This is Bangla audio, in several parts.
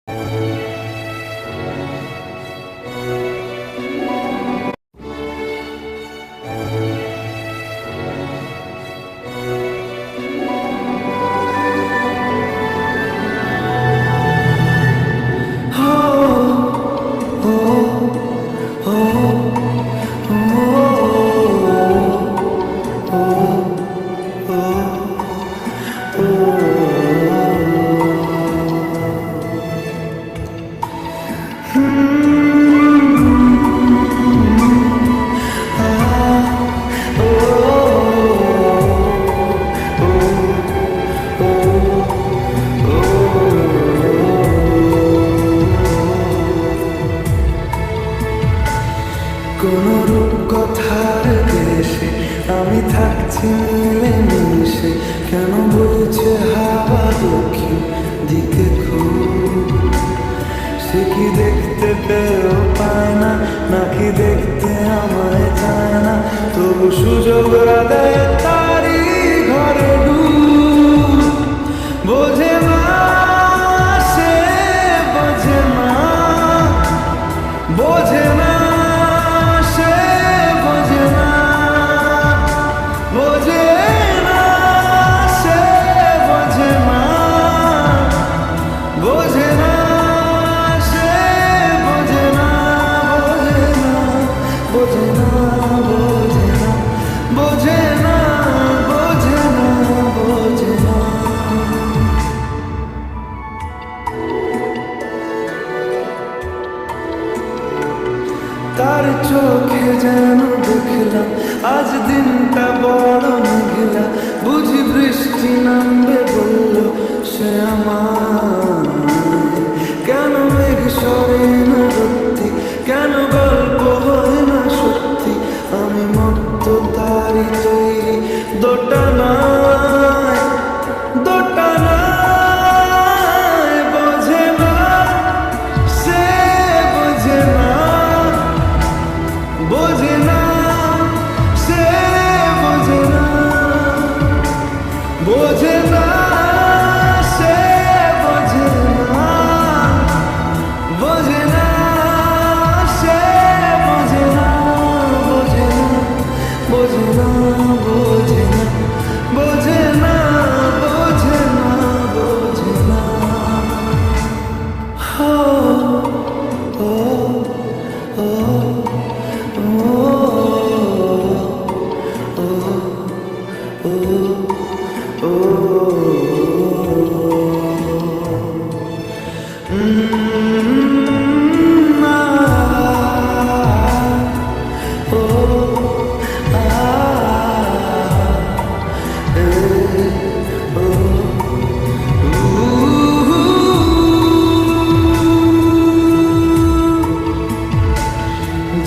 কোন রূপকথার দেশে আমি থাকছি মিলেমিশে, কেন বলছে হাওয়া দক্ষিণ দিকে খুব? সে কি দেখতে পেয়েও পায় না, নাকি দেখতে আমায় চায় না? তবু সুযোগ দেয় তারি ঘরে ডুব। বোঝে না সে, বোঝে না, বোঝে না সে, বোঝে না, বোঝে না সে, বোঝে না, বোঝে না সে, বোঝে না, বোঝে না, বোঝে না, বোঝে না, বোঝে না, বোঝে না, বোঝে না। তার চোখে যেন দেখলাম আজ দিনটা বড় মেঘলা, বুঝি বৃষ্টি নামবে বলল সে আমার। কেন মেঘ সরে না সত্যি, কেন গল্প হয় না সত্যি? আমি মত্ত তারি তৈরি দোটানায়, দোটানায়। বোঝে না সে, বোঝে না, বোঝে না সে, বোঝে না, বোঝে না সে, বোঝে না, বোঝে না সে, বোঝে না, বোঝে না, বোঝে না, বোঝে না, বোঝে না, বোঝে না, বোঝে না। ও, ও,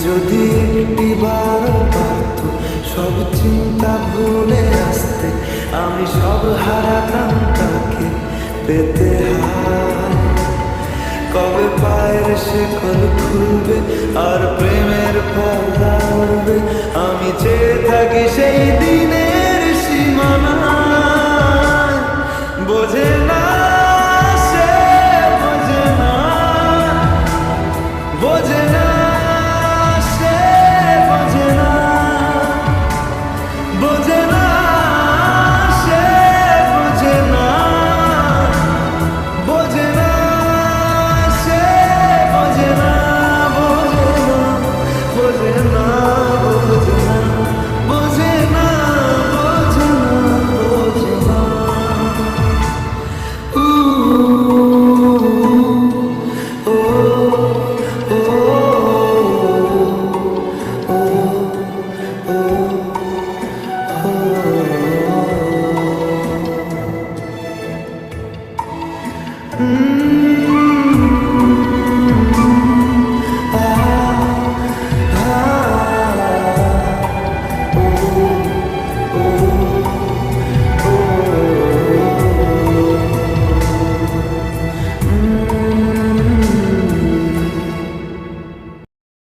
যদি একটিবার পারত সব চিন্তা ভুলে আসতে, আমি সব হারাতাম তাকে পেতে হার। কবে পায়ের শেকল খুলবে আর প্রেমের পর্দা উড়বে, আমি চেয়ে থাকি সেই দিনের সীমানায়। বোঝে না